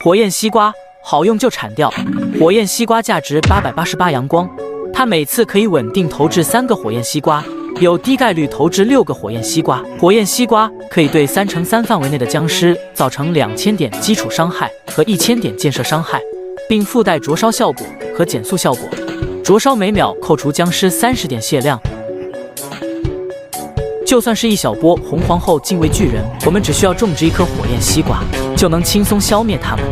火焰西瓜好用就铲掉。火焰西瓜价值888阳光，它每次可以稳定投掷3个火焰西瓜，有低概率投掷6个火焰西瓜。火焰西瓜可以对3×3范围内的僵尸造成2000点基础伤害和1000点建设伤害，并附带灼烧效果和减速效果。灼烧每秒扣除僵尸30点血量。就算是一小波红皇后敬畏巨人，我们只需要种植一颗火焰西瓜，就能轻松消灭它们。